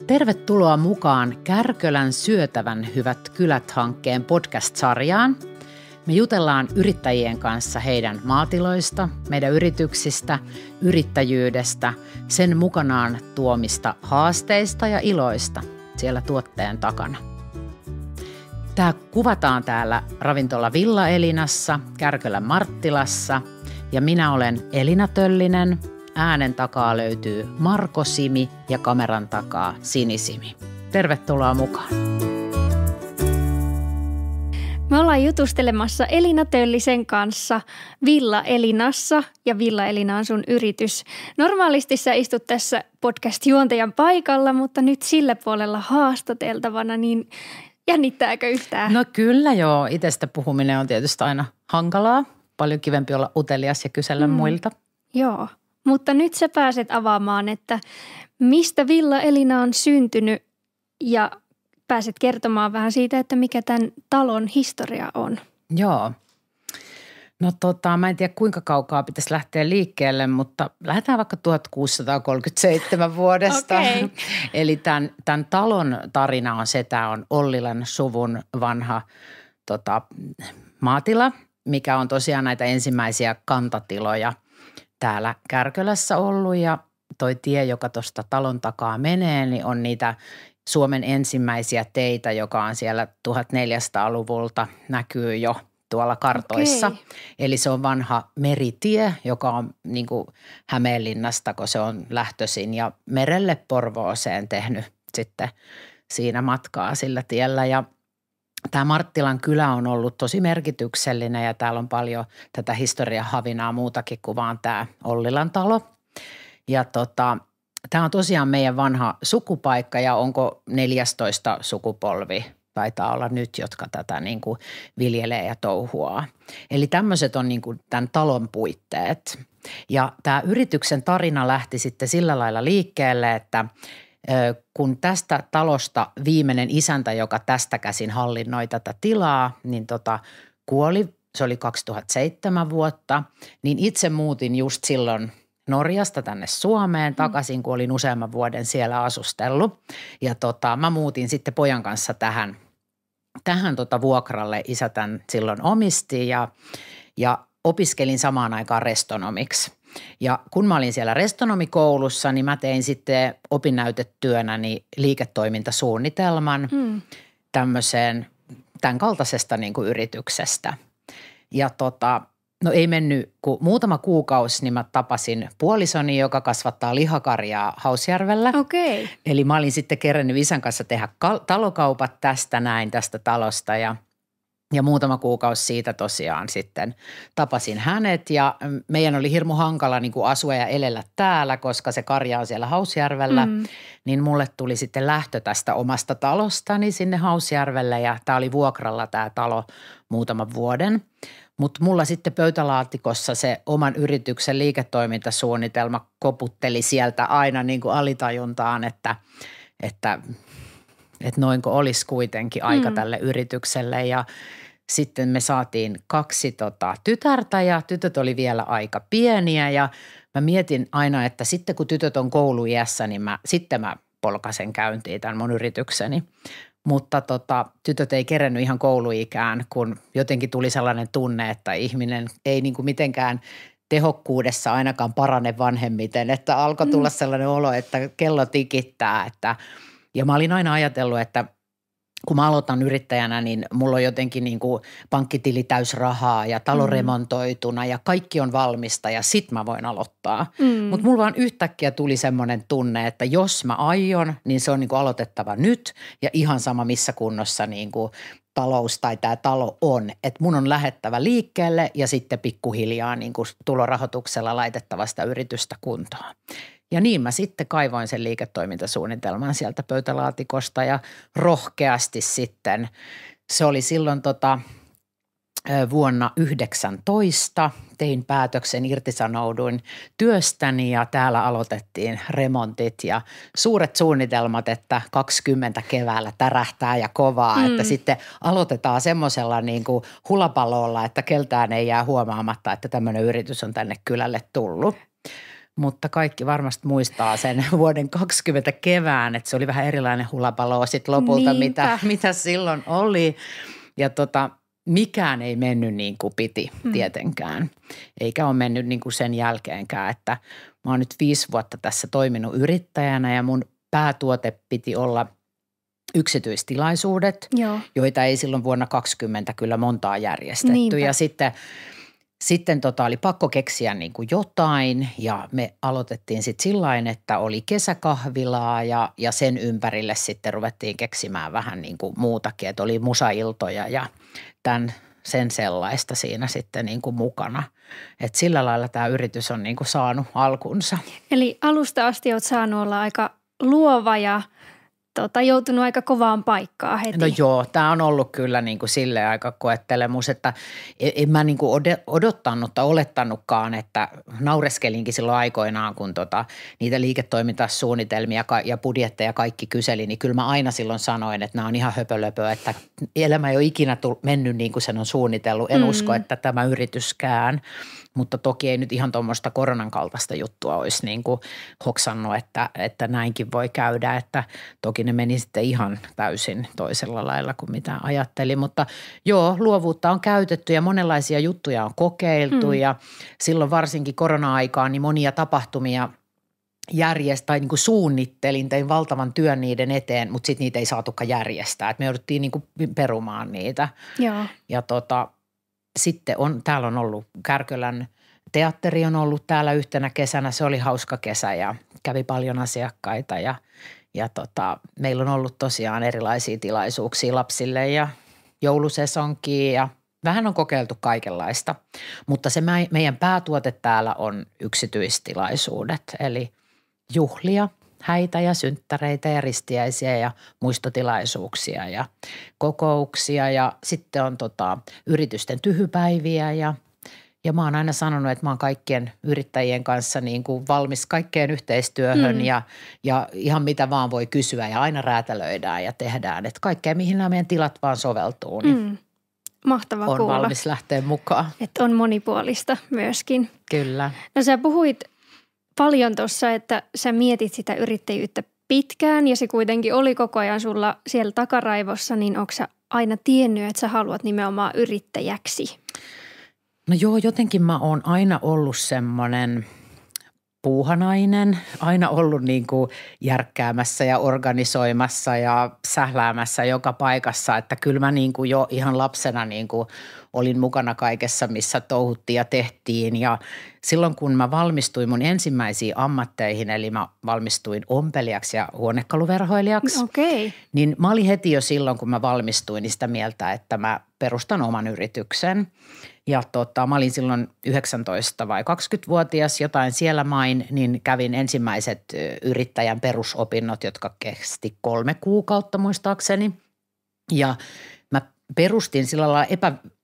Tervetuloa mukaan Kärkölän syötävän hyvät kylät-hankkeen podcast-sarjaan. Me jutellaan yrittäjien kanssa heidän maatiloista, meidän yrityksistä, yrittäjyydestä, sen mukanaan tuomista haasteista ja iloista siellä tuotteen takana. Tämä kuvataan täällä ravintola Villa Elinassa, Kärkölän Marttilassa ja minä olen Elina Töllinen. Äänen takaa löytyy Marko Simi ja kameran takaa Sinisimi. Tervetuloa mukaan. Me ollaan jutustelemassa Elina Töllisen kanssa Villa Elinassa ja Villa Elina on sun yritys. Normaalisti sä istut tässä podcast-juontajan paikalla, mutta nyt sillä puolella haastateltavana, niin jännittääkö yhtään? No kyllä joo, itsestä puhuminen on tietysti aina hankalaa. Paljon kivempi olla utelias ja kysellä muilta. Joo. Mutta nyt sä pääset avaamaan, että mistä Villa Elina on syntynyt ja pääset kertomaan vähän siitä, että mikä tämän talon historia on. Joo. No mä en tiedä kuinka kaukaa pitäisi lähteä liikkeelle, mutta lähdetään vaikka 1637 vuodesta. Okay. Eli tämän talon tarina on se, tämä on Ollilan suvun vanha maatila, mikä on tosiaan näitä ensimmäisiä kantatiloja täällä Kärkölässä ollut ja toi tie, joka tuosta talon takaa menee, niin on niitä Suomen ensimmäisiä teitä, joka on siellä 1400-luvulta, näkyy jo tuolla kartoissa. Okay. Eli se on vanha meritie, joka on niin kuin Hämeenlinnasta, kun se on lähtöisin ja merelle Porvooseen tehnyt sitten siinä matkaa sillä tiellä ja tämä Marttilan kylä on ollut tosi merkityksellinen ja täällä on paljon tätä historiahavinaa muutakin kuin vaan tämä Ollilan talo. Ja tämä on tosiaan meidän vanha sukupaikka ja onko 14 sukupolvi taitaa olla nyt, jotka tätä niin kuin viljelee ja touhuaa. Eli tämmöiset on niin kuin tämän talon puitteet. Ja tämä yrityksen tarina lähti sitten sillä lailla liikkeelle, että kun tästä talosta viimeinen isäntä, joka tästä käsin hallinnoi tätä tilaa, niin kuoli, se oli 2007 vuotta, niin itse muutin just silloin Norjasta tänne Suomeen takaisin, kun olin useamman vuoden siellä asustellut. Ja mä muutin sitten pojan kanssa tähän vuokralle, isä tämän silloin omisti ja opiskelin samaan aikaan restonomiksi. Ja kun mä olin siellä restonomikoulussa, niin mä tein sitten opinnäytetyönäni liiketoimintasuunnitelman tämmöiseen tämän kaltaisesta niin kuin yrityksestä. Ja no ei mennyt kuin muutama kuukausi, niin mä tapasin puolisoni, joka kasvattaa lihakarjaa Hausjärvellä. Okei. Eli mä olin sitten kerännyt isän kanssa tehdä talokaupat tästä talosta ja muutama kuukausi siitä tosiaan sitten tapasin hänet ja meidän oli hirmu hankala niin kuin asua ja elellä täällä, koska se karja on siellä Hausjärvellä. Niin mulle tuli sitten lähtö tästä omasta talostani sinne Hausjärvelle ja tämä oli vuokralla tämä talo muutaman vuoden. Mutta mulla sitten pöytälaatikossa se oman yrityksen liiketoimintasuunnitelma koputteli sieltä aina niin kuin alitajuntaan, että noinko olisi kuitenkin aika tälle yritykselle ja sitten me saatiin 2 tytärtä ja tytöt oli vielä aika pieniä ja mä mietin aina, että sitten kun tytöt on kouluiässä, niin mä polkaisen käyntiin tämän mun yritykseni. Mutta tytöt ei kerennyt ihan kouluikään, kun jotenkin tuli sellainen tunne, että ihminen ei niin kuin mitenkään tehokkuudessa ainakaan parane vanhemmiten, että alkoi tulla sellainen olo, että kello tikittää, ja mä olin aina ajatellut, että kun mä aloitan yrittäjänä, niin mulla on jotenkin niin kuin pankkitili täys rahaa ja talo remontoituna ja kaikki on valmista ja sit mä voin aloittaa. Mutta mulla vaan yhtäkkiä tuli semmoinen tunne, että jos mä aion, niin se on niin kuin aloitettava nyt ja ihan sama missä kunnossa niin kuin talous tai tämä talo on. Että mun on lähettävä liikkeelle ja sitten pikkuhiljaa niin kuin tulorahoituksella laitettava sitä yritystä kuntoon. Ja niin mä sitten kaivoin sen liiketoimintasuunnitelman sieltä pöytälaatikosta ja rohkeasti sitten, se oli silloin vuonna 2019, tein päätöksen, irtisanouduin työstäni ja täällä aloitettiin remontit ja suuret suunnitelmat, että 20 keväällä tärähtää ja kovaa, että sitten aloitetaan semmoisella niin kuin hulapalolla, että keltään ei jää huomaamatta, että tämmöinen yritys on tänne kylälle tullut. Mutta kaikki varmasti muistaa sen vuoden 20 kevään, että se oli vähän erilainen hulapalo sitten lopulta, mitä silloin oli. Ja mikään ei mennyt niin kuin piti tietenkään, eikä ole mennyt niin kuin sen jälkeenkään, että mä oon nyt 5 vuotta tässä toiminut yrittäjänä ja mun päätuote piti olla yksityistilaisuudet, joita ei silloin vuonna 2020 kyllä montaa järjestetty. Niinpä. Ja sitten oli pakko keksiä niin kuin jotain ja me aloitettiin sitten sillain, että oli kesäkahvilaa ja sen ympärille sitten ruvettiin keksimään vähän niin kuin muutakin, että oli musailtoja ja sen sellaista siinä sitten niin kuin mukana. Että sillä lailla tämä yritys on niin kuin saanut alkunsa. Eli alusta asti olet saanut olla aika luova ja joutunut aika kovaan paikkaan heti. No joo, tämä on ollut kyllä niin kuin silleen aika koettelemus, että en mä niin kuin odottanut tai olettanutkaan, että naureskelinkin silloin aikoinaan, kun niitä liiketoimintasuunnitelmia ja budjetteja kaikki kyseli, niin kyllä mä aina silloin sanoin, että nämä on ihan höpölöpöä, että elämä ei ole ikinä mennyt niin kuin sen on suunnitellut. En usko, että tämä yrityskään. Mutta toki ei nyt ihan tuommoista koronan kaltaista juttua olisi niin kuin hoksannut, että näinkin voi käydä, että toki ne meni sitten ihan täysin toisella lailla kuin mitä ajattelin. Mutta joo, luovuutta on käytetty ja monenlaisia juttuja on kokeiltu ja silloin varsinkin korona-aikaan niin monia tapahtumia tai niin kuin suunnittelin, tein valtavan työn niiden eteen, mutta sitten niitä ei saatukaan järjestää. Et me jouduttiin niin kuin perumaan niitä. Joo. Ja sitten täällä on ollut Kärkölän teatteri on ollut täällä yhtenä kesänä. Se oli hauska kesä ja kävi paljon asiakkaita ja meillä on ollut tosiaan erilaisia tilaisuuksia lapsille ja joulusesonkia ja vähän on kokeiltu kaikenlaista. Mutta se meidän päätuote täällä on yksityistilaisuudet eli juhlia, häitä ja synttäreitä ja ristiäisiä ja muistotilaisuuksia ja kokouksia ja sitten on yritysten tyhypäiviä ja mä oon aina sanonut, että mä oon kaikkien yrittäjien kanssa niin kuin valmis kaikkeen yhteistyöhön ja ihan mitä vaan voi kysyä ja aina räätälöidään ja tehdään, että kaikkea mihin nämä meidän tilat vaan soveltuu, niin mahtava on kuulla. Valmis lähteä mukaan. Että on monipuolista myöskin. Kyllä. No sä puhuit paljon tuossa, että sä mietit sitä yrittäjyyttä pitkään ja se kuitenkin oli koko ajan sulla siellä takaraivossa, niin onko sä aina tiennyt, että sä haluat nimenomaan yrittäjäksi? No joo, jotenkin mä oon aina ollut semmoinen puuhanainen, aina ollut niin kuin järkkäämässä ja organisoimassa ja sähläämässä joka paikassa, että kyllä mä niin kuin jo ihan lapsena niin kuin olin mukana kaikessa, missä touhuttiin ja tehtiin ja silloin kun mä valmistuin mun ensimmäisiin ammatteihin, eli mä valmistuin ompelijaksi ja huonekaluverhoilijaksi, niin mä olin heti jo silloin kun mä valmistuin niin sitä mieltä, että mä perustan oman yrityksen. Ja mä olin silloin 19 vai 20-vuotias, jotain siellä main, niin kävin ensimmäiset yrittäjän perusopinnot, jotka kesti 3 kuukautta muistaakseni. Ja mä perustin sillä lailla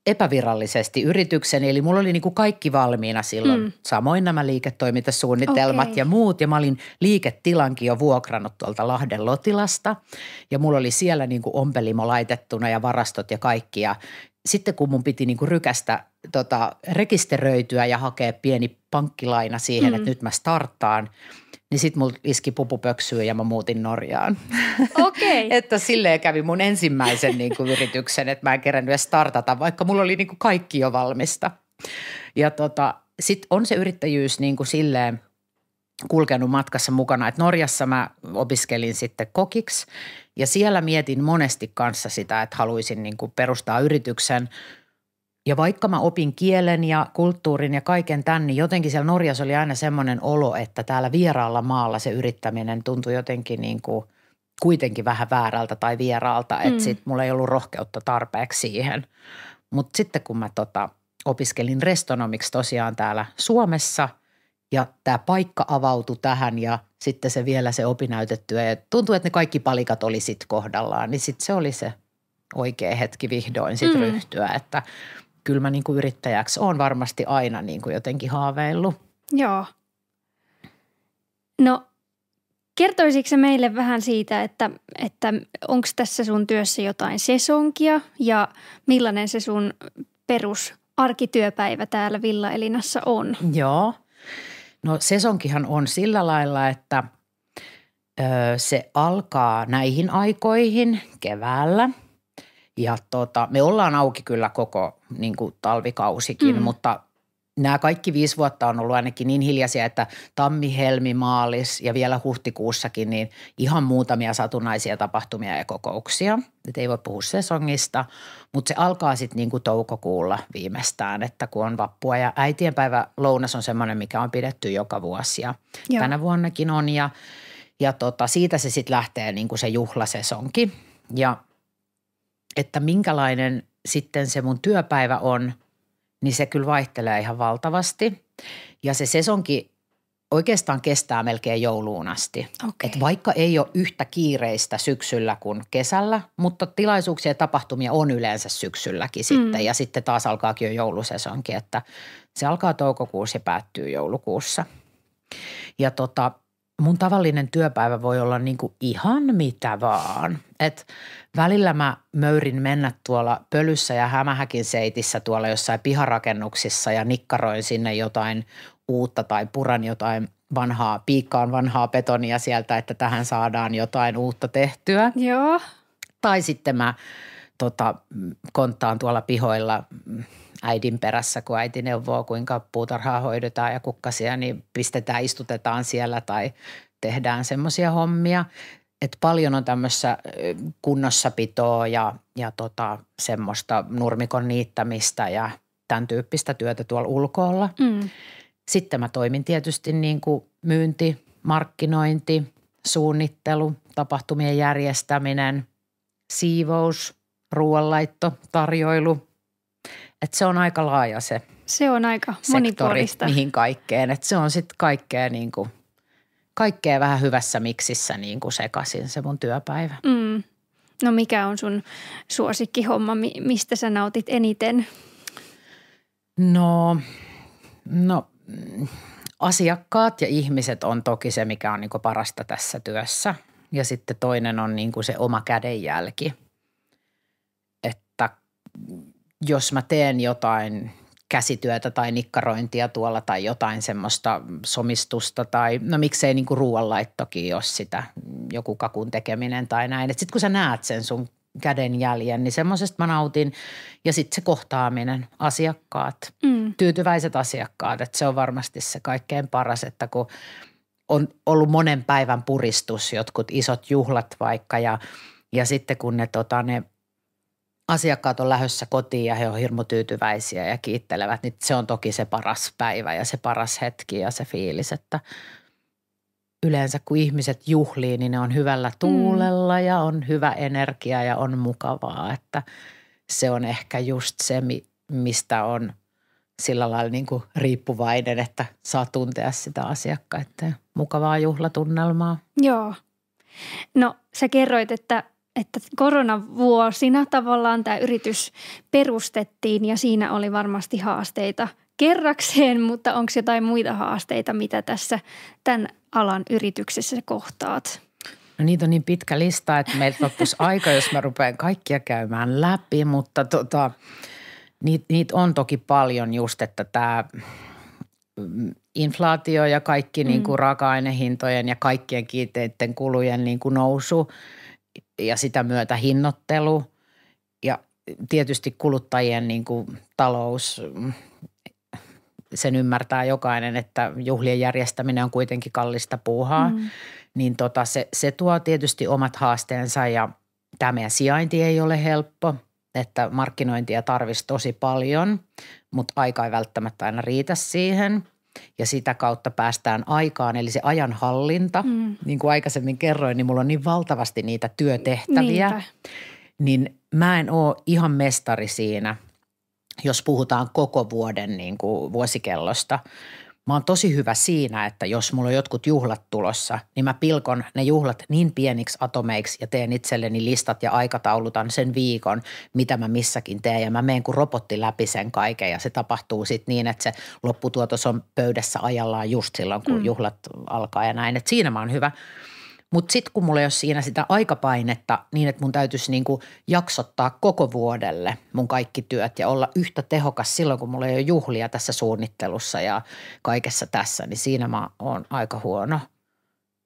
epävirallisesti yrityksen, eli mulla oli niin kuin kaikki valmiina silloin. Samoin nämä liiketoimintasuunnitelmat ja muut, ja mä olin liiketilankin jo vuokrannut tuolta Lahden Lotilasta. Ja mulla oli siellä niin kuin ompelimo laitettuna ja varastot ja kaikki, ja sitten kun mun piti niinku rykästä rekisteröityä ja hakea pieni pankkilaina siihen, että nyt mä starttaan, niin sitten mulla iski pupupöksyyn ja mä muutin Norjaan. Okei. Että silleen kävi mun ensimmäisen niinku yrityksen, että mä en kerännyt edes startata, vaikka mulla oli niinku kaikki jo valmista. Ja sitten on se yrittäjyys niinku silleen kulkenut matkassa mukana, että Norjassa mä opiskelin sitten kokiksi ja siellä mietin monesti kanssa sitä, että haluaisin niin kuin perustaa yrityksen. Ja vaikka mä opin kielen ja kulttuurin ja kaiken tämän, niin jotenkin siellä Norjassa oli aina semmoinen olo, että täällä vieraalla maalla se yrittäminen tuntui jotenkin niin kuin kuitenkin vähän väärältä tai vieraalta, että sitten mulla ei ollut rohkeutta tarpeeksi siihen. Mutta sitten kun mä opiskelin restonomiksi tosiaan täällä Suomessa ja tämä paikka avautui tähän ja sitten se vielä se opinnäytetyö ja tuntui, että ne kaikki palikat oli sitten kohdallaan, niin sitten se oli se oikea hetki vihdoin sitten ryhtyä, että kyllä mä niin kuin yrittäjäksi olen varmasti aina niin kuin jotenkin haaveillut. Joo. No kertoisitko sä meille vähän siitä, että onko tässä sun työssä jotain sesonkia ja millainen se sun perusarkityöpäivä täällä Villa Elinassa on? Joo. No sesonkihan on sillä lailla, että se alkaa näihin aikoihin keväällä ja me ollaan auki kyllä koko niin kuin talvikausikin, mutta nämä kaikki 5 vuotta on ollut ainakin niin hiljaisia, että tammi, helmi, maalis ja vielä huhtikuussakin niin ihan muutamia satunnaisia tapahtumia ja kokouksia. Et ei voi puhua sesongista, mutta se alkaa sitten niin kuin toukokuulla viimeistään, että kun on vappua ja äitienpäivä lounas on semmoinen, mikä on pidetty joka vuosi ja tänä vuonnakin on ja siitä se sitten lähtee niin kuin se juhlasesonki ja että minkälainen sitten se mun työpäivä on, niin se kyllä vaihtelee ihan valtavasti ja se sesonki oikeastaan kestää melkein jouluun asti. Et vaikka ei ole yhtä kiireistä syksyllä kuin kesällä, mutta tilaisuuksia ja tapahtumia on yleensä syksylläkin sitten ja sitten taas alkaakin jo joulusesonki, että se alkaa toukokuussa ja päättyy joulukuussa. Ja mun tavallinen työpäivä voi olla niinku ihan mitä vaan. Et välillä mä möyrin mennä tuolla pölyssä ja hämähäkin seitissä tuolla jossain piharakennuksissa ja nikkaroin sinne jotain uutta tai puran jotain piikkaan vanhaa betonia sieltä, että tähän saadaan jotain uutta tehtyä. Joo. Tai sitten mä konttaan tuolla pihoilla äidin perässä, kun äiti neuvoo, kuinka puutarhaa hoidetaan ja kukkasia, niin istutetaan siellä tai tehdään semmoisia hommia. Että paljon on tämmöistä kunnossapitoa ja semmoista nurmikon niittämistä ja tämän tyyppistä työtä tuolla ulkoolla. Sitten mä toimin tietysti niin kuin myynti, markkinointi, suunnittelu, tapahtumien järjestäminen, siivous, ruoanlaitto, tarjoilu. Että se on aika laaja se on aika monipuolista. Mihin kaikkeen. Että se on sitten kaikkea vähän hyvässä miksissä niin kuin sekaisin se mun työpäivä. No mikä on sun suosikkihomma, mistä sä nautit eniten? No asiakkaat ja ihmiset on toki se, mikä on niin kuin parasta tässä työssä. Ja sitten toinen on niin kuin se oma kädenjälki. Että jos mä teen jotain käsityötä tai nikkarointia tuolla tai jotain semmoista somistusta tai no miksei niin kuin ruoanlaittokin, jos sitä joku kakun tekeminen tai näin. Että sitten kun sä näet sen sun kädenjäljen, niin semmoisesta mä nautin ja sitten se kohtaaminen, asiakkaat, tyytyväiset asiakkaat, että se on varmasti se kaikkein paras, että kun on ollut monen päivän puristus, jotkut isot juhlat vaikka ja sitten kun ne asiakkaat on lähdössä kotiin ja he on hirmu tyytyväisiä ja kiittelevät, niin se on toki se paras päivä ja se paras hetki ja se fiilis, että yleensä kun ihmiset juhlii, niin ne on hyvällä tuulella ja on hyvä energia ja on mukavaa, että se on ehkä just se, mistä on sillä lailla niin kuin riippuvainen, että saa tuntea sitä asiakkaiden mukavaa juhlatunnelmaa. Joo. No sä kerroit, että koronavuosina tavallaan tämä yritys perustettiin ja siinä oli varmasti haasteita kerrakseen, mutta onko jotain muita haasteita, mitä tässä tämän alan yrityksessä kohtaat? No niitä on niin pitkä lista, että meiltä loppuisi aika, jos mä rupean kaikkia käymään läpi, mutta niitä on toki paljon just, että tämä inflaatio ja kaikki niin kuin raaka-ainehintojen ja kaikkien kiinteiden kulujen niin kuin nousu ja sitä myötä hinnoittelu ja tietysti kuluttajien niin kuin talous, sen ymmärtää jokainen, että juhlien järjestäminen on kuitenkin kallista puuhaa, niin se tuo tietysti omat haasteensa ja tämä meidän sijainti ei ole helppo, että markkinointia tarvitsisi tosi paljon, mutta aika ei välttämättä aina riitä siihen ja sitä kautta päästään aikaan, eli se ajanhallinta, niin kuin aikaisemmin kerroin, niin mulla on niin valtavasti niitä työtehtäviä, niin mä en ole ihan mestari siinä, jos puhutaan koko vuoden niin kuin vuosikellosta. Mä oon tosi hyvä siinä, että jos mulla on jotkut juhlat tulossa, niin mä pilkon ne juhlat niin pieniksi atomeiksi ja teen itselleni listat ja aikataulutan sen viikon, mitä mä missäkin teen. Ja mä menen kuin robotti läpi sen kaiken ja se tapahtuu sitten niin, että se lopputuotos on pöydässä ajallaan just silloin, kun juhlat alkaa ja näin. Että siinä mä oon hyvä. Mutta sitten kun mulla ei ole siinä sitä aikapainetta niin, että mun täytyisi niinku jaksottaa koko vuodelle mun kaikki työt ja olla yhtä tehokas silloin, kun mulla ei ole juhlia tässä suunnittelussa ja kaikessa tässä, niin siinä mä oon aika huono.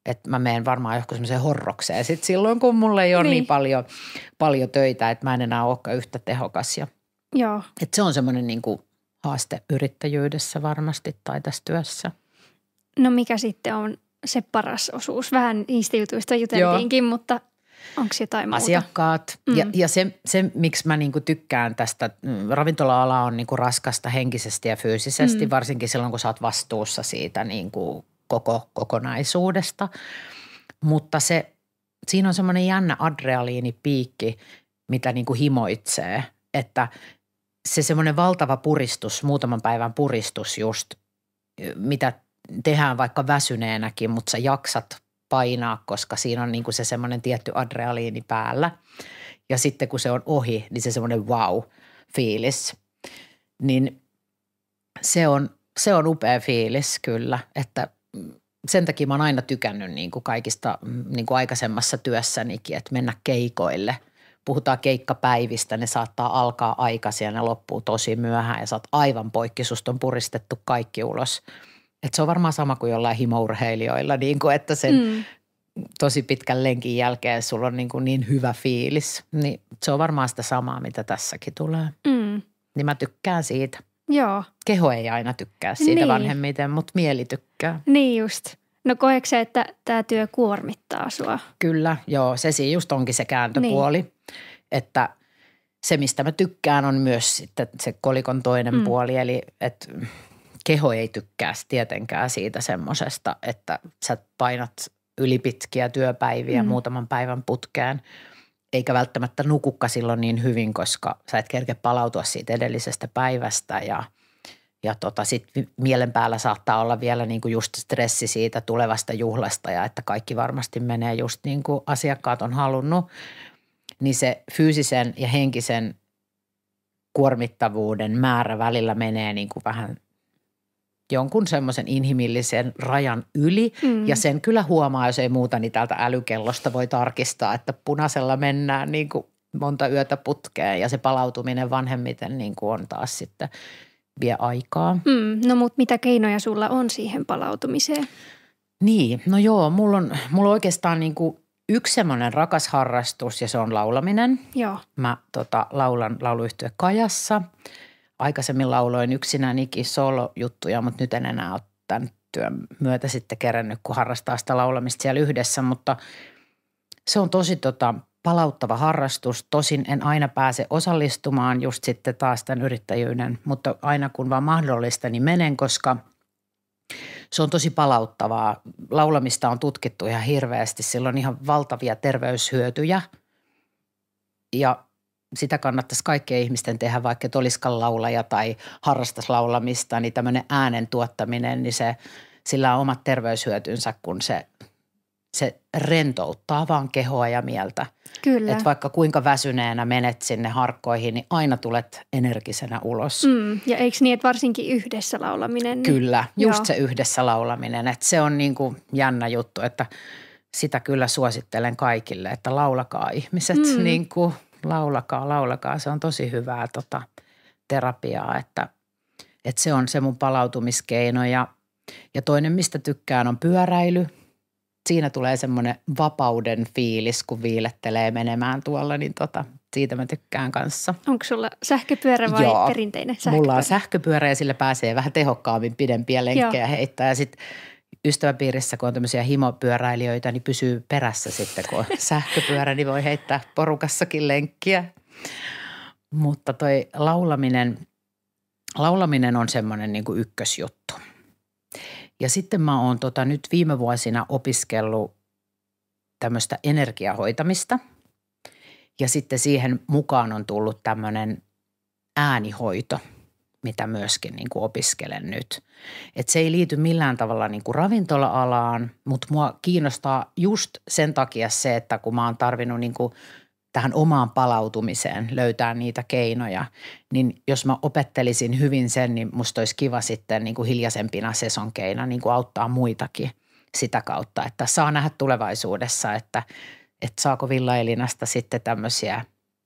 Että mä menen varmaan johonkin semmoiseen horrokseen sitten silloin, kun mulla ei ole niin paljon töitä, että mä en enää olekaan yhtä tehokas. Joo. Että se on semmoinen niinku haaste yrittäjyydessä varmasti tai tässä työssä. No mikä sitten on se paras osuus? Vähän niistä jutuista juteltiinkin, mutta onko jotain muuta? Asiakkaat ja se, miksi mä niinku tykkään tästä, ravintola-ala on niinku raskasta henkisesti ja fyysisesti, varsinkin silloin, kun sä oot vastuussa siitä niinku koko kokonaisuudesta. Mutta siinä on semmoinen jännä adrenaliinipiikki, mitä niinku himoitsee, että se semmoinen valtava puristus, muutaman päivän puristus just, mitä tehdään vaikka väsyneenäkin, mutta sä jaksat painaa, koska siinä on niinku se semmoinen tietty adrenaliini päällä. Ja sitten kun se on ohi, niin se semmoinen wow-fiilis. Niin se on upea fiilis kyllä, että sen takia mä oon aina tykännyt niinku kaikista niinku aikaisemmassa työssänikin, että mennä keikoille. Puhutaan keikkapäivistä, ne saattaa alkaa aikaisin ja ne loppuu tosi myöhään ja sä oot aivan poikki, susta on puristettu kaikki ulos. Että se on varmaan sama kuin jollain himourheilijoilla, niin kuin, että sen tosi pitkän lenkin jälkeen sulla on niin hyvä fiilis. Niin se on varmaan sitä samaa, mitä tässäkin tulee. Niin mä tykkään siitä. Joo. Keho ei aina tykkää siitä vanhemmiten, mutta mieli tykkää. Niin just. No koetko sä, että tämä työ kuormittaa sua? Kyllä, joo. Se siinä just onkin se kääntöpuoli, että se mistä mä tykkään on myös sitten se kolikon toinen puoli, eli että keho ei tykkää tietenkään siitä semmosesta, että sä painat ylipitkiä työpäiviä muutaman päivän putkeen, eikä välttämättä nukukka silloin niin hyvin, koska sä et kerke palautua siitä edellisestä päivästä ja sitten mielen päällä saattaa olla vielä niinku just stressi siitä tulevasta juhlasta ja että kaikki varmasti menee just niin kuin asiakkaat on halunnut, niin se fyysisen ja henkisen kuormittavuuden määrä välillä menee niin kuin vähän jonkun semmoisen inhimillisen rajan yli ja sen kyllä huomaa, jos ei muuta, niin täältä älykellosta voi tarkistaa, että punaisella mennään niin kuin monta yötä putkeen ja se palautuminen vanhemmiten niin kuin on taas sitten vie aikaa. No mutta mitä keinoja sulla on siihen palautumiseen? Niin, no joo, mulla on oikeastaan niin kuin yksi semmoinen rakas harrastus ja se on laulaminen. Joo. Mä laulan lauluyhtye Kajassa. Aikaisemmin lauloin yksinänikin soolojuttuja, mutta nyt en enää ole tämän työn myötä sitten kerännyt, kun harrastaa sitä laulamista siellä yhdessä. Mutta se on tosi palauttava harrastus. Tosin en aina pääse osallistumaan just sitten taas tämän yrittäjyyden, mutta aina kun vaan mahdollista, niin menen, koska se on tosi palauttavaa. Laulamista on tutkittu ihan hirveästi. Sillä on ihan valtavia terveyshyötyjä ja sitä kannattaisi kaikkien ihmisten tehdä, vaikka et olisikaan laulaja tai harrastaisi laulamista, niin tämmöinen äänen tuottaminen, niin sillä on omat terveyshyötynsä, kun se rentouttaa vaan kehoa ja mieltä. Kyllä. Että vaikka kuinka väsyneenä menet sinne harkkoihin, niin aina tulet energisenä ulos. Ja eikö niin, että varsinkin yhdessä laulaminen? Niin... Kyllä, just se yhdessä laulaminen. Että se on niin kuin jännä juttu, että sitä kyllä suosittelen kaikille, että laulakaa ihmiset niin kuin laulakaa. Se on tosi hyvää terapiaa, että se on se mun palautumiskeino ja toinen, mistä tykkään, on pyöräily. Siinä tulee semmoinen vapauden fiilis, kun viilettelee menemään tuolla, niin siitä mä tykkään kanssa. Onko sulla sähköpyörä vai perinteinen sähköpyörä? Mulla on sähköpyörä ja sillä pääsee vähän tehokkaammin pidempiä lenkkejä heittää. Ja sitten ystäväpiirissä, kun on tämmöisiä himopyöräilijöitä, niin pysyy perässä sitten, kun on sähköpyörä, niin voi heittää porukassakin lenkkiä. Mutta toi laulaminen on semmoinen niin kuin ykkösjuttu. Ja sitten mä oon nyt viime vuosina opiskellut tämmöistä energiahoitamista ja sitten siihen mukaan on tullut tämmöinen äänihoito, mitä myöskin niin kuin opiskelen nyt. Et se ei liity millään tavalla niin kuin ravintola-alaan, mutta mua kiinnostaa just sen takia se, että kun mä oon tarvinnut niin kuin tähän omaan palautumiseen löytää niitä keinoja, niin jos mä opettelisin hyvin sen, niin musta olisi kiva sitten niin kuin hiljaisempina sesonkeina niin kuin auttaa muitakin sitä kautta, että saa nähdä tulevaisuudessa, että saako Villa Elinasta sitten tämmöisiä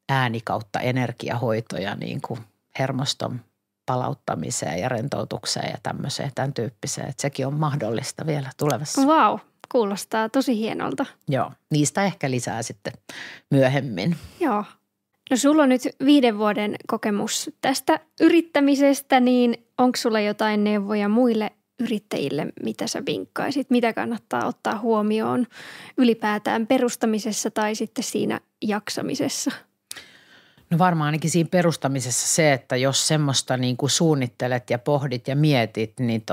ääni kautta energiahoitoja niin kuin hermoston palauttamiseen ja rentoutukseen ja tämmöiseen tämän tyyppiseen, että sekin on mahdollista vielä tulevassa. Vau, kuulostaa tosi hienolta. Joo, niistä ehkä lisää sitten myöhemmin. Joo. No sulla on nyt 5 vuoden kokemus tästä yrittämisestä, niin onko sulla jotain neuvoja muille yrittäjille, mitä sä vinkkaisit? Mitä kannattaa ottaa huomioon ylipäätään perustamisessa tai sitten siinä jaksamisessa? No varmaan ainakin siinä perustamisessa se, että jos semmoista niin kuin suunnittelet ja pohdit ja mietit, niin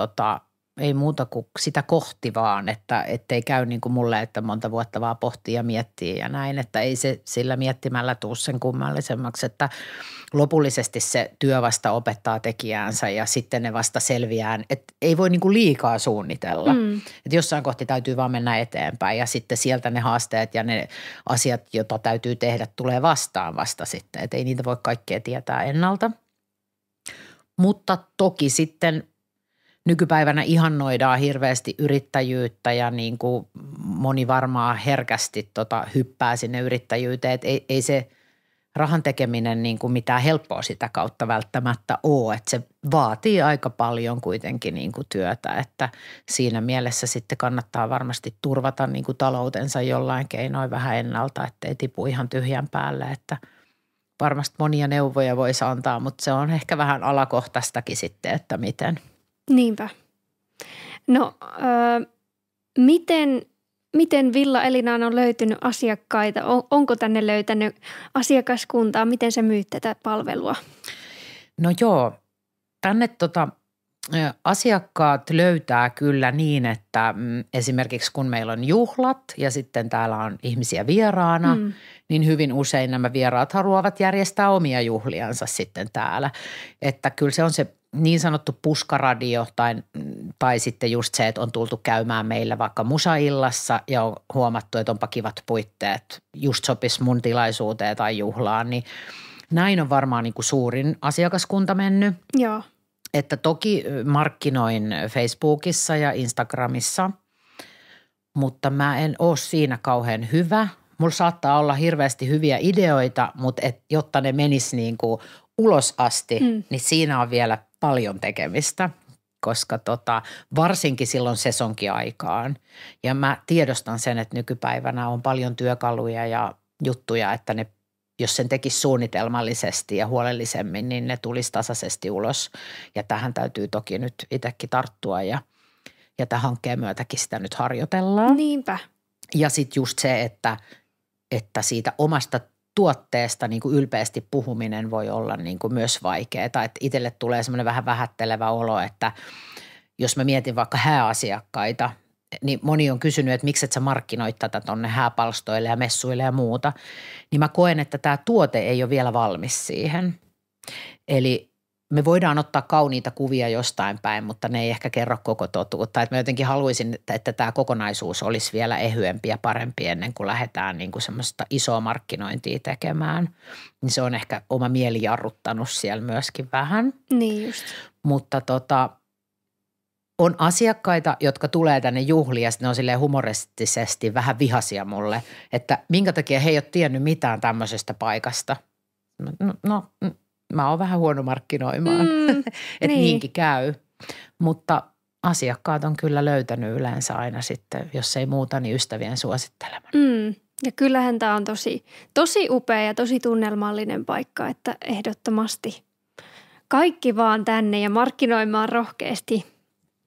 ei muuta kuin sitä kohti vaan, että ei käy niin kuin mulle, että monta vuotta vaan pohtii ja miettii ja näin, että ei se sillä miettimällä tuu sen kummallisemmaksi, että lopullisesti se työ vasta opettaa tekijäänsä ja sitten ne vasta selviää, että ei voi niin kuin liikaa suunnitella, että jossain kohti täytyy vaan mennä eteenpäin ja sitten sieltä ne haasteet ja ne asiat, joita täytyy tehdä, tulee vastaan vasta sitten, että ei niitä voi kaikkea tietää ennalta, mutta toki sitten nykypäivänä ihannoidaan hirveästi yrittäjyyttä ja niin kuin moni varmaan herkästi hyppää sinne yrittäjyyteen, että ei se rahan tekeminen niin kuin mitään helppoa sitä kautta välttämättä ole, että se vaatii aika paljon kuitenkin niin kuin työtä, että siinä mielessä sitten kannattaa varmasti turvata niin kuin taloutensa jollain keinoin vähän ennalta, ettei tipu ihan tyhjän päälle, että varmasti monia neuvoja voisi antaa, mutta se on ehkä vähän alakohtaistakin sitten, että miten. Niinpä. No, miten Villa Elinaan on löytynyt asiakkaita? Onko tänne löytänyt asiakaskuntaa? Miten sä myyt tätä palvelua? No joo, tänne asiakkaat löytää kyllä niin, että esimerkiksi kun meillä on juhlat ja sitten täällä on ihmisiä vieraana, niin hyvin usein nämä vieraat haluavat järjestää omia juhliansa sitten täällä. Että kyllä se on se niin sanottu puskaradio tai sitten just se, että on tultu käymään meillä vaikka musaillassa ja on huomattu, että onpa kivat puitteet, just sopisi mun tilaisuuteen tai juhlaan, niin näin on varmaan niin kuin suurin asiakaskunta mennyt. Joo. Että toki markkinoin Facebookissa ja Instagramissa, mutta mä en ole siinä kauhean hyvä. Mulla saattaa olla hirveästi hyviä ideoita, mutta jotta ne menis niin kuin ulos asti, niin siinä on vielä paljon tekemistä, koska varsinkin silloin sesonkiaikaan. Ja mä tiedostan sen, että nykypäivänä on paljon työkaluja ja juttuja, että ne, jos sen tekisi suunnitelmallisesti ja huolellisemmin, niin ne tulisi tasaisesti ulos. Ja tähän täytyy toki nyt itsekin tarttua ja tämän hankkeen myötäkin sitä nyt harjoitellaan. Niinpä. Ja sitten just se, että siitä omasta tuotteesta niin kuin ylpeästi puhuminen voi olla niin kuin myös vaikeaa. Että itselle tulee semmoinen vähän vähättelevä olo, että jos mä mietin vaikka hääasiakkaita, niin moni on kysynyt, että miksi et sä markkinoit tätä tonne hääpalstoille ja messuille ja muuta. Niin mä koen, että tämä tuote ei ole vielä valmis siihen. Eli me voidaan ottaa kauniita kuvia jostain päin, mutta ne ei ehkä kerro koko totuutta. Että mä jotenkin haluaisin, että tämä kokonaisuus olisi vielä ehyempi ja parempi ennen kuin lähdetään niin kuin semmoista isoa markkinointia tekemään. Niin se on ehkä oma mieli jarruttanut siellä myöskin vähän. Niin just. Mutta on asiakkaita, jotka tulee tänne juhliin ja sitten ne on silleen humoristisesti vähän vihaisia mulle, että minkä takia he ei ole tiennyt mitään tämmöisestä paikasta. No mä oon vähän huono markkinoimaan, että niinkin käy, mutta asiakkaat on kyllä löytänyt yleensä aina sitten, jos ei muuta, niin ystävien suosittelemana. Ja kyllähän tämä on tosi upea ja tosi tunnelmallinen paikka, että ehdottomasti kaikki vaan tänne ja markkinoimaan rohkeasti.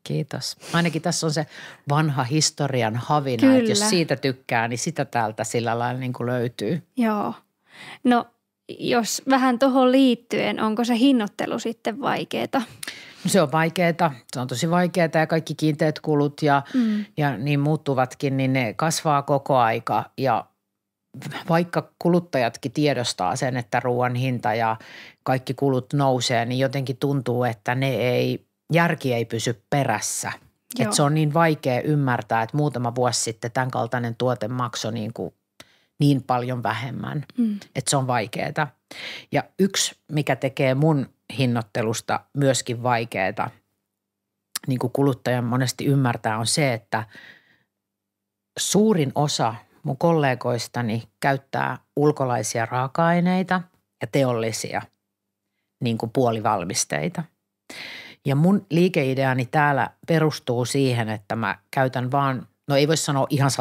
Kiitos. Ainakin tässä on se vanha historian havina, Kyllä. Että jos siitä tykkää, niin sitä täältä sillä lailla niin kuin löytyy. Joo. No jos vähän tuohon liittyen, onko se hinnoittelu sitten vaikeaa? No se on vaikeaa. Se on tosi vaikeaa ja kaikki kiinteät kulut ja niin muuttuvatkin, niin ne kasvaa koko aika ja vaikka kuluttajatkin tiedostaa sen, että ruoan hinta ja kaikki kulut nousee, niin jotenkin tuntuu, että järki ei pysy perässä. Että se on niin vaikea ymmärtää, että muutama vuosi sitten tämän kaltainen tuote maksoi niin paljon vähemmän, että se on vaikeaa. Ja yksi, mikä tekee mun hinnoittelusta myöskin vaikeaa, niin kuin kuluttajan monesti ymmärtää, on se, että suurin osa mun kollegoistani käyttää ulkolaisia raaka-aineita ja teollisia niin kuin puolivalmisteita. Ja mun liikeideani täällä perustuu siihen, että mä käytän vaan, no ei voi sanoa ihan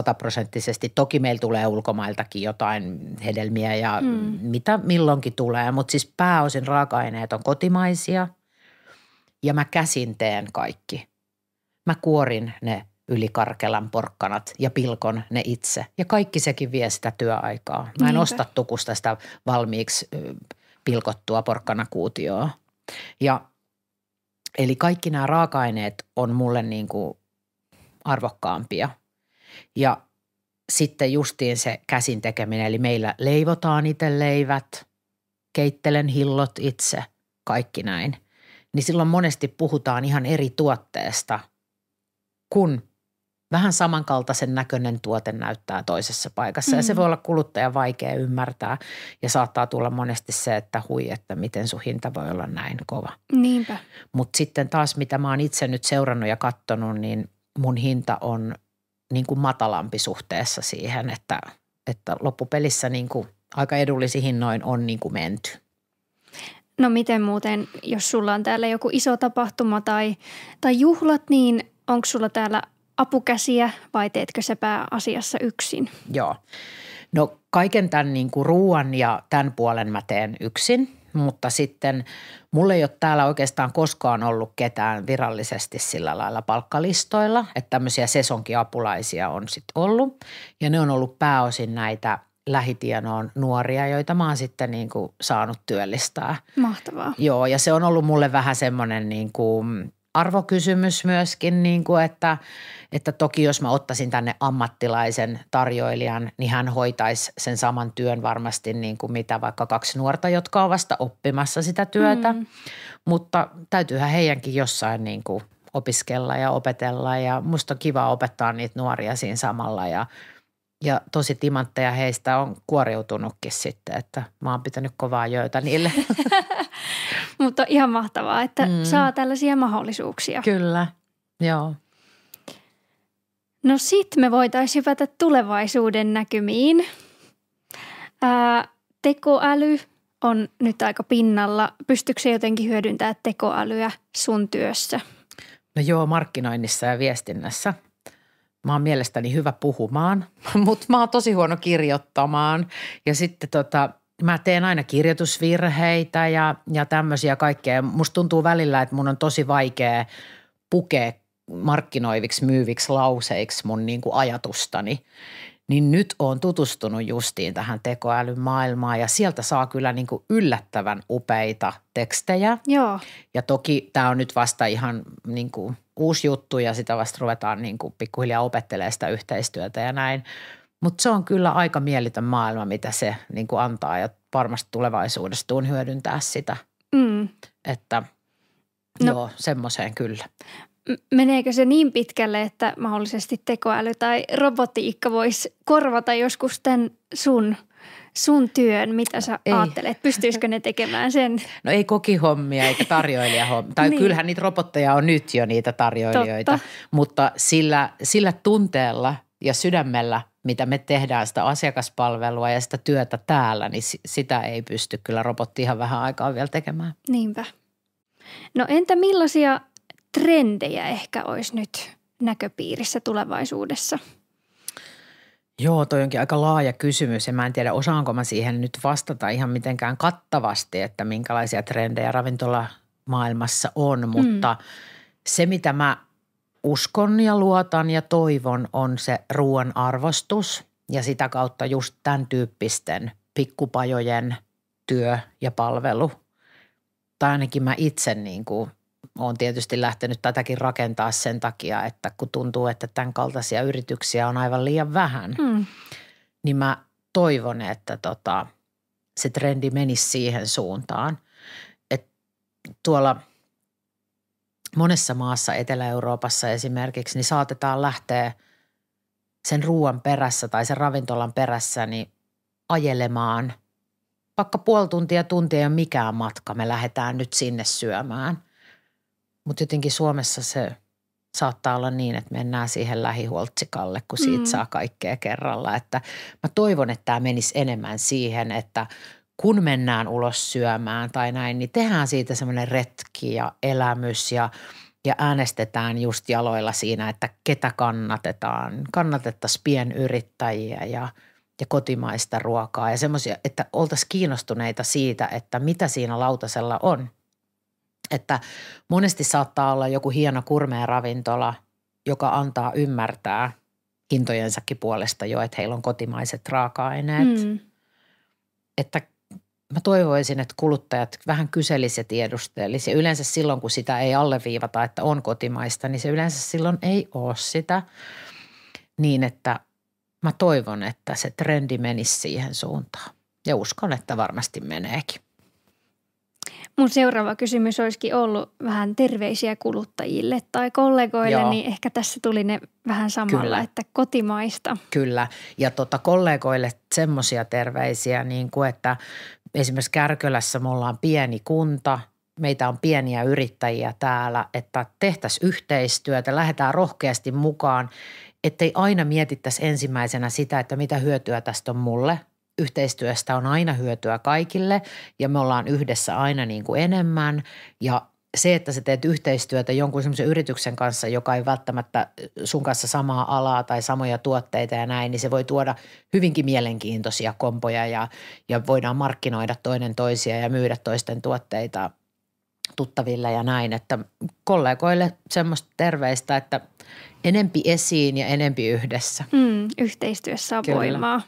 100%, toki meillä tulee ulkomailtakin jotain hedelmiä ja mitä milloinkin tulee, mutta siis pääosin raaka-aineet on kotimaisia ja mä käsin teen kaikki. Mä kuorin ne yli Karkelan porkkanat ja pilkon ne itse ja kaikki sekin vie sitä työaikaa. Mä en osta tukusta sitä valmiiksi pilkottua porkkanakuutioa ja eli kaikki nämä raaka-aineet on mulle niin kuin arvokkaampia. Ja sitten justiin se käsin tekeminen, eli meillä leivotaan itse leivät, keittelen hillot itse, kaikki näin. Niin silloin monesti puhutaan ihan eri tuotteesta, kun vähän samankaltaisen näköinen tuote näyttää toisessa paikassa. Ja se voi olla kuluttajan vaikea ymmärtää ja saattaa tulla monesti se, että hui, että miten sun hinta voi olla näin kova. Niinpä. Mutta sitten taas mitä mä oon itse nyt seurannut ja katsonut, niin mun hinta on niin kuin matalampi suhteessa siihen, että loppupelissä niin kuin aika edullisi hinnoin on niin kuin menty. No miten muuten, jos sulla on täällä joku iso tapahtuma tai juhlat, niin onko sulla täällä apukäsiä vai teetkö sä pääasiassa yksin? Joo. No kaiken tämän niin kuin ruuan ja tämän puolen mä teen yksin, mutta sitten mulla ei ole täällä oikeastaan koskaan ollut ketään virallisesti sillä lailla palkkalistoilla, että tämmöisiä sesonkiapulaisia on sitten ollut ja ne on ollut pääosin näitä lähitienoon nuoria, joita mä oon sitten niin kuin saanut työllistää. Mahtavaa. Joo, ja se on ollut mulle vähän semmoinen niin kuin arvokysymys myöskin, niin kuin että toki jos mä ottaisin tänne ammattilaisen tarjoilijan, niin hän hoitaisi sen saman työn varmasti niin kuin mitä vaikka 2 nuorta, jotka on vasta oppimassa sitä työtä. Mutta täytyyhän heidänkin jossain niin kuin opiskella ja opetella ja musta on kiva opettaa niitä nuoria siinä samalla ja tosi timantteja heistä on kuoriutunutkin sitten, että mä oon pitänyt kovaa jöötä niille. Mutta ihan mahtavaa, että saa tällaisia mahdollisuuksia. Kyllä, joo. No sit me voitaisiin hypätä tulevaisuuden näkymiin. Tekoäly on nyt aika pinnalla. Pystytkö se jotenkin hyödyntämään tekoälyä sun työssä? No joo, markkinoinnissa ja viestinnässä. Mä oon mielestäni hyvä puhumaan, mutta mä oon tosi huono kirjoittamaan ja sitten mä teen aina kirjoitusvirheitä ja tämmöisiä kaikkea. Musta tuntuu välillä, että mun on tosi vaikea pukea markkinoiviksi, myyviksi lauseiksi mun niin kuin ajatustani. Niin nyt oon tutustunut justiin tähän tekoälyn maailmaan ja sieltä saa kyllä niin kuin yllättävän upeita tekstejä. Joo. Ja toki tämä on nyt vasta ihan niin kuin uusi juttu ja sitä vasta ruvetaan niin kuin pikkuhiljaa opettelemaan sitä yhteistyötä ja näin. Mutta se on kyllä aika mielitön maailma, mitä se niin kuin antaa ja varmasti tulevaisuudessa tuun hyödyntää sitä. Että joo, semmoiseen kyllä. Meneekö se niin pitkälle, että mahdollisesti tekoäly tai robotiikka voisi korvata joskus tämän sun työn? Mitä sä ajattelet? Pystyisikö ne tekemään sen? No ei kokihommia eikä tarjoilijahommia. Tai niin. Kyllähän niitä robotteja on nyt jo niitä tarjoilijoita. Totta. Mutta sillä tunteella ja sydämellä, mitä me tehdään sitä asiakaspalvelua ja sitä työtä täällä, niin sitä ei pysty kyllä robotti ihan vähän aikaa vielä tekemään. Niinpä. No entä millaisia trendejä ehkä olisi nyt näköpiirissä tulevaisuudessa? Joo, toi onkin aika laaja kysymys ja mä en tiedä osaanko mä siihen nyt vastata ihan mitenkään kattavasti, että minkälaisia trendejä ravintolamaailmassa on, mutta se mitä mä uskon ja luotan ja toivon on se ruoan arvostus ja sitä kautta just tämän tyyppisten pikkupajojen työ ja palvelu. Tai ainakin mä itse niin kuin olen tietysti lähtenyt tätäkin rakentaa sen takia, että kun tuntuu, että tämän kaltaisia yrityksiä on aivan liian vähän, niin mä toivon, että se trendi menisi siihen suuntaan. Että tuolla monessa maassa Etelä-Euroopassa esimerkiksi, niin saatetaan lähteä sen ruoan perässä tai sen ravintolan perässä niin ajelemaan. Vaikka puoli tuntia ei ole mikään matka, me lähdetään nyt sinne syömään. Mutta jotenkin Suomessa se saattaa olla niin, että mennään siihen lähihuoltsikalle, kun siitä saa kaikkea kerralla. Että mä toivon, että tämä menisi enemmän siihen, että kun mennään ulos syömään tai näin, niin tehdään siitä semmoinen retki ja elämys ja äänestetään just jaloilla siinä, että ketä kannatetaan. Kannatettaisiin pienyrittäjiä ja kotimaista ruokaa ja semmoisia, että oltaisiin kiinnostuneita siitä, että mitä siinä lautasella on. Että monesti saattaa olla joku hieno kurmea ravintola, joka antaa ymmärtää hintojensakin puolesta jo, että heillä on kotimaiset raaka-aineet. Että mä toivoisin, että kuluttajat vähän kyselisivät ja tiedustelisivat. Ja yleensä silloin, kun sitä ei alleviivata, että on kotimaista, niin se yleensä silloin ei ole sitä. Niin, että mä toivon, että se trendi menisi siihen suuntaan. Ja uskon, että varmasti meneekin. Mun seuraava kysymys olisikin ollut vähän terveisiä kuluttajille tai kollegoille, Joo. niin ehkä tässä tuli ne vähän samalla, Kyllä. että kotimaista. Kyllä, ja kollegoille semmoisia terveisiä, niin kuin että esimerkiksi Kärkölässä me ollaan pieni kunta, meitä on pieniä yrittäjiä täällä, että tehtäisiin yhteistyötä, lähdetään rohkeasti mukaan, ettei aina mietittäisi ensimmäisenä sitä, että mitä hyötyä tästä on mulle. Yhteistyöstä on aina hyötyä kaikille ja me ollaan yhdessä aina niin kuin enemmän ja se, että sä teet yhteistyötä jonkun semmoisen yrityksen kanssa, joka ei välttämättä sun kanssa samaa alaa tai samoja tuotteita ja näin, niin se voi tuoda hyvinkin mielenkiintoisia kompoja ja voidaan markkinoida toinen toisia ja myydä toisten tuotteita tuttaville ja näin, että kollegoille semmoista terveistä, että enempi esiin ja enempi yhdessä. Yhteistyössä on voimaa.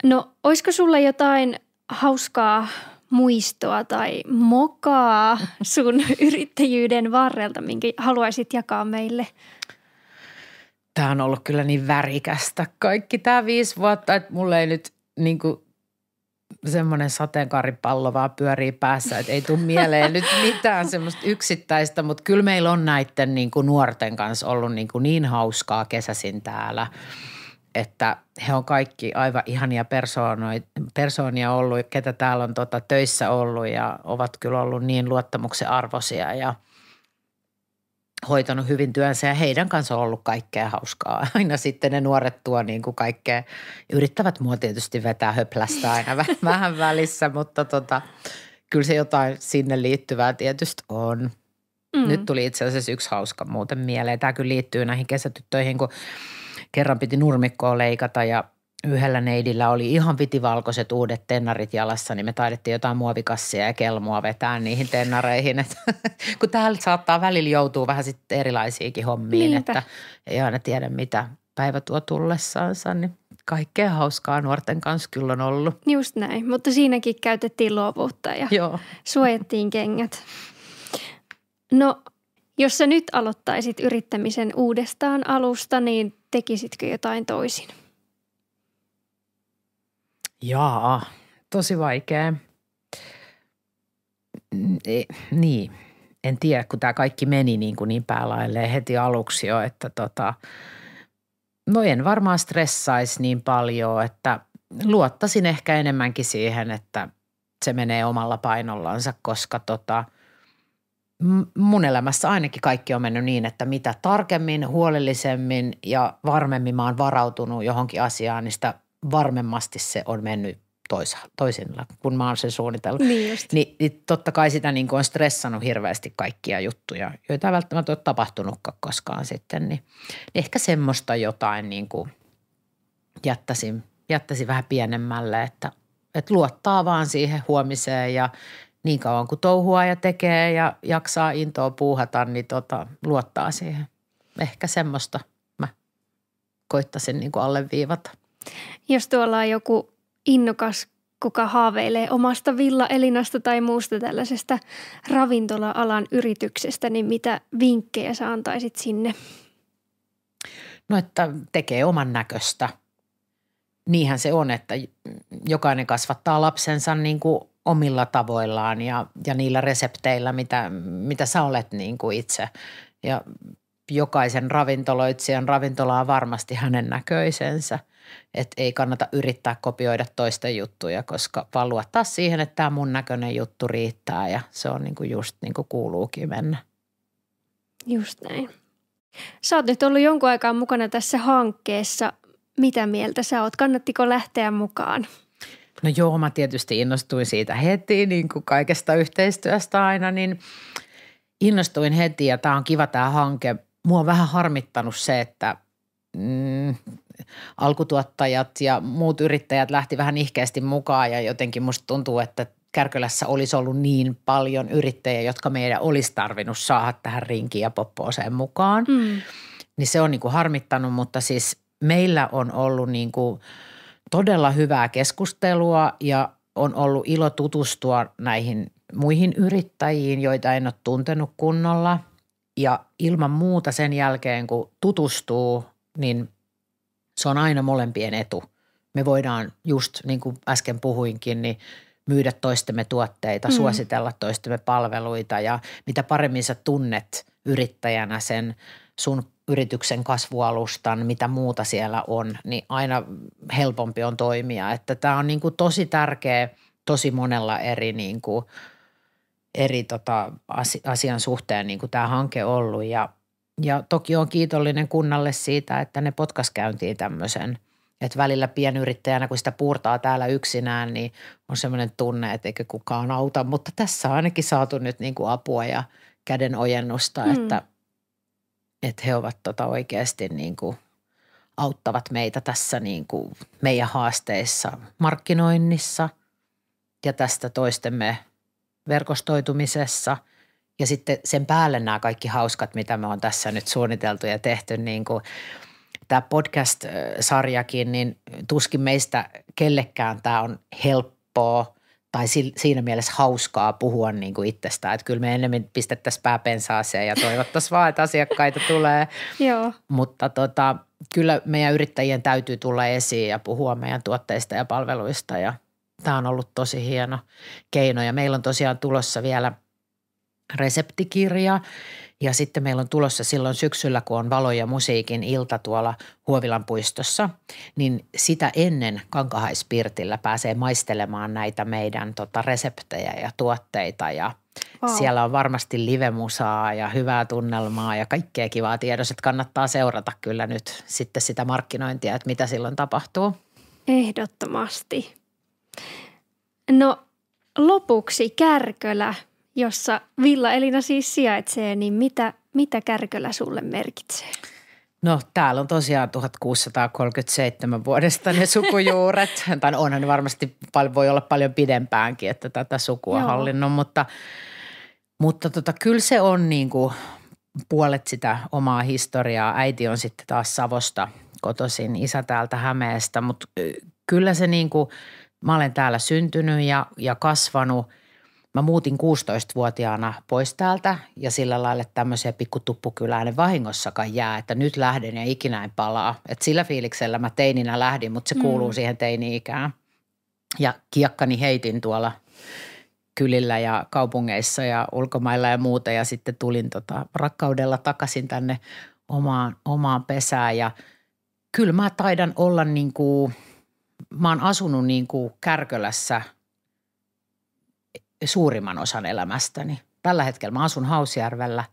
No, olisiko sulla jotain hauskaa muistoa tai mokaa sun yrittäjyyden varrelta, minkä haluaisit jakaa meille? Tämä on ollut kyllä niin värikästä kaikki tämä 5 vuotta, että mulla ei nyt niin kuin semmoinen sateenkaaripallo vaan pyörii päässä, että ei tule mieleen nyt mitään semmoista yksittäistä, mutta kyllä meillä on näiden niin kuin nuorten kanssa ollut niin hauskaa kesäisin täällä. Että he on kaikki aivan ihania persoonia ollut, ketä täällä on töissä ollut ja ovat kyllä ollut niin luottamuksen arvoisia ja hoitanut hyvin työnsä ja heidän kanssa on ollut kaikkea hauskaa. Aina sitten ne nuoret tuo niin kuin kaikkea, yrittävät mua tietysti vetää höplästä aina vähän välissä, mutta kyllä se jotain sinne liittyvää tietysti on. Nyt tuli itse asiassa yksi hauska muuten mieleen. Tämä kyllä liittyy näihin kesätyttöihin, kun kerran piti nurmikkoa leikata ja yhdellä neidillä oli ihan vitivalkoiset uudet tennarit jalassa, niin me taidettiin jotain muovikassia ja kelmua vetää niihin tennareihin. Että kun täällä saattaa välillä joutua vähän sitten erilaisiakin hommiin, Niinpä. Että ei aina tiedä mitä päivä tuo tullessaansa, niin kaikkea hauskaa nuorten kanssa kyllä on ollut. Just näin, mutta siinäkin käytettiin luovuutta ja Joo. suojattiin kengät. No, jos sä nyt aloittaisit yrittämisen uudestaan alusta, niin tekisitkö jotain toisin? Jaa, tosi vaikea. Niin, en tiedä, kun tämä kaikki meni niin päälailleen heti aluksi jo, että no en varmaan stressaisi niin paljon, että luottaisin ehkä enemmänkin siihen, että se menee omalla painollansa, koska mun elämässä ainakin kaikki on mennyt niin, että mitä tarkemmin, huolellisemmin ja varmemmin mä oon varautunut johonkin asiaan, niin sitä varmemmasti se on mennyt toisilla, kun mä oon sen suunnitellut. Niin totta kai sitä niin kuin on stressannut hirveästi kaikkia juttuja, joita ei välttämättä ole tapahtunutkaan koskaan sitten. Niin ehkä semmoista jotain niin kuin jättäisin vähän pienemmälle, että luottaa vaan siihen huomiseen ja niin kauan kuin touhua ja tekee ja jaksaa intoa puuhata, niin luottaa siihen. Ehkä semmoista mä koittaisin niin kuin alleviivata. Jos tuolla on joku innokas, kuka haaveilee omasta Villa-Elinasta tai muusta tällaisesta ravintola-alan yrityksestä, niin mitä vinkkejä sä antaisit sinne? No, että tekee oman näköistä. Niinhän se on, että jokainen kasvattaa lapsensa niin kuin omilla tavoillaan ja niillä resepteillä, mitä sä olet niin kuin itse. Ja jokaisen ravintoloitsijan ravintola on varmasti hänen näköisensä. Että ei kannata yrittää kopioida toisten juttuja, koska vaan luottaa siihen, että tämä mun näköinen juttu riittää ja se on niin kuin just niin kuin kuuluukin mennä. Just näin. Sä oot nyt ollut jonkun aikaa mukana tässä hankkeessa. Mitä mieltä sä oot? Kannattiko lähteä mukaan? No joo, mä tietysti innostuin siitä heti, niin kuin kaikesta yhteistyöstä aina, niin innostuin heti ja tää on kiva tää hanke. Mua on vähän harmittanut se, että alkutuottajat ja muut yrittäjät lähti vähän nihkeästi mukaan ja jotenkin musta tuntuu, että Kärkölässä olisi ollut niin paljon yrittäjiä, jotka meidän olisi tarvinnut saada tähän rinkiin ja poppooseen mukaan. Niin se on niin kuin harmittanut, mutta siis meillä on ollut niin kuin todella hyvää keskustelua ja on ollut ilo tutustua näihin muihin yrittäjiin, joita en ole tuntenut kunnolla. Ja ilman muuta sen jälkeen, kun tutustuu, niin se on aina molempien etu. Me voidaan just niin kuin äsken puhuinkin, niin myydä toistemme tuotteita, suositella toistemme palveluita ja mitä paremmin sä tunnet yrittäjänä sen sun yrityksen kasvualustan, mitä muuta siellä on, niin aina helpompi on toimia. Että tämä on niin kuin tosi tärkeä, tosi monella eri asian suhteen niin kuin tämä hanke ollut ja toki on kiitollinen kunnalle siitä, että ne potkas käyntiin tämmöisen. Että välillä pienyrittäjänä, kun sitä puurtaa täällä yksinään, niin on semmoinen tunne, että eikä kukaan auta. Mutta tässä on ainakin saatu nyt niin kuin apua ja käden ojennusta, että he ovat oikeasti niin kuin auttavat meitä tässä niin kuin meidän haasteissa markkinoinnissa ja tästä toistemme verkostoitumisessa. Ja sitten sen päälle nämä kaikki hauskat, mitä me on tässä nyt suunniteltu ja tehty, niin kuin tämä podcast-sarjakin, niin tuskin meistä kellekään tämä on helppoa tai siinä mielessä hauskaa puhua niin kuin itsestään. Että kyllä me enemmän pistettäisiin pääpensaaseen ja toivottaisiin vaan, että asiakkaita tulee. Joo. Mutta kyllä meidän yrittäjien täytyy tulla esiin ja puhua meidän tuotteista ja palveluista ja tämä on ollut tosi hieno keino. Ja meillä on tosiaan tulossa vielä reseptikirja. Ja sitten meillä on tulossa silloin syksyllä, kun on valo- ja musiikin ilta tuolla Huovilan puistossa, niin sitä ennen Kankahaispirtillä pääsee maistelemaan näitä meidän reseptejä ja tuotteita. Ja siellä on varmasti livemusaa ja hyvää tunnelmaa ja kaikkea kivaa tiedossa, että kannattaa seurata kyllä nyt sitten sitä markkinointia, että mitä silloin tapahtuu. Ehdottomasti. No lopuksi Kärkölä, jossa Villa Elina siis sijaitsee, niin mitä Kärkölä sulle merkitsee? No täällä on tosiaan 1637 vuodesta ne sukujuuret. Tai onhan ne varmasti voi olla paljon pidempäänkin, että tätä sukua hallinnut, mutta kyllä se on niin kuin puolet sitä omaa historiaa. Äiti on sitten taas Savosta kotoisin, isä täältä Hämeestä, mutta kyllä se niin kuin, mä olen täällä syntynyt ja kasvanut. Mä muutin 16-vuotiaana pois täältä ja sillä lailla tämmöisiä pikkutuppukylää ne vahingossakaan jää, että nyt lähden ja ikinä en palaa. Että sillä fiiliksellä mä teininä lähdin, mutta se kuuluu siihen teini-ikään. Ja kiekkani heitin tuolla kylillä ja kaupungeissa ja ulkomailla ja muuta ja sitten tulin rakkaudella takaisin tänne omaan pesään. Ja kyllä mä taidan olla niin kuin, mä oon asunut niin kuin Kärkölässä suurimman osan elämästäni. Tällä hetkellä mä asun Hausjärvellä,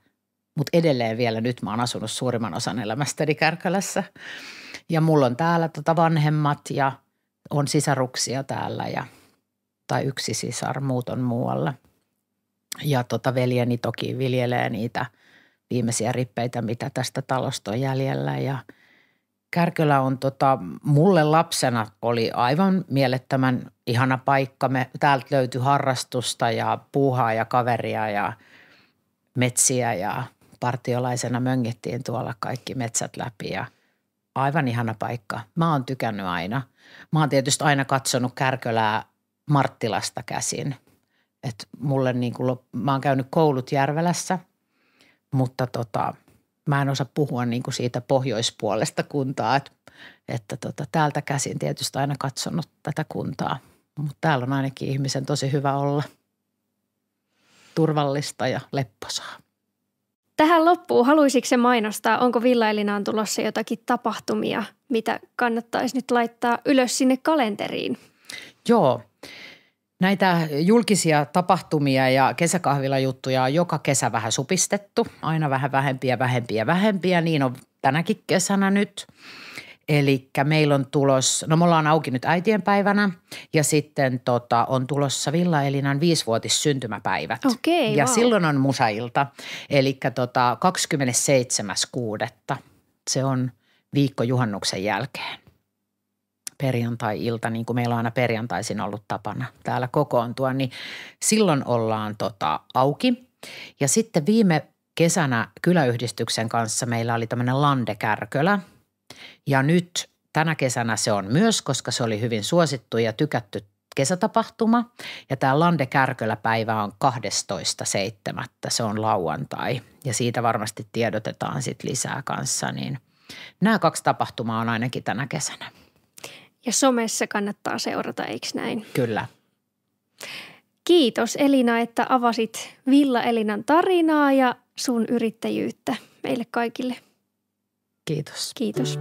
mutta edelleen vielä nyt mä oon asunut suurimman osan elämästäni Kärkölässä. Ja mulla on täällä vanhemmat ja on sisaruksia täällä tai yksi sisar, muut on muualla. Ja veljeni toki viljelee niitä viimeisiä rippeitä, mitä tästä talosta on jäljellä ja Kärkölä on mulle lapsena oli aivan mielettömän ihana paikka. Täältä löytyi harrastusta ja puuhaa ja kaveria ja metsiä ja partiolaisena möngittiin tuolla kaikki metsät läpi ja aivan ihana paikka. Mä oon tykännyt aina. Mä oon tietysti aina katsonut Kärkölää Marttilasta käsin. Et mulle mä oon käynyt koulut Järvelässä, mutta mä en osaa puhua niin kuin siitä pohjoispuolesta kuntaa, että täältä käsin tietysti aina katsonut tätä kuntaa. Mutta täällä on ainakin ihmisen tosi hyvä olla, turvallista ja lepposaa. Tähän loppuun haluaisitko se mainostaa, onko Villa Elinaan tulossa jotakin tapahtumia, mitä kannattaisi nyt laittaa ylös sinne kalenteriin? Joo. Näitä julkisia tapahtumia ja kesäkahvilajuttuja on joka kesä vähän supistettu. Aina vähän vähempiä. Niin on tänäkin kesänä nyt. Eli meillä on me ollaan auki nyt äitienpäivänä ja sitten on tulossa Villa Elinan 5-vuotissyntymäpäivät. Okei, ja wow. silloin on musailta, eli 27.6. Se on viikko juhannuksen jälkeen. Perjantai-ilta, niin kuin meillä on aina perjantaisin ollut tapana täällä kokoontua, niin silloin ollaan auki. Ja sitten viime kesänä kyläyhdistyksen kanssa meillä oli tämmöinen Lande-Kärkölä. Ja nyt tänä kesänä se on myös, koska se oli hyvin suosittu ja tykätty kesätapahtuma. Ja tämä Lande-Kärkölä-päivä on 12.7. Se on lauantai ja siitä varmasti tiedotetaan sitten lisää kanssa. Niin nämä 2 tapahtumaa on ainakin tänä kesänä. Ja somessa kannattaa seurata, eikö näin? Kyllä. Kiitos Elina, että avasit Villa Elinan tarinaa ja sun yrittäjyyttä meille kaikille. Kiitos. Kiitos.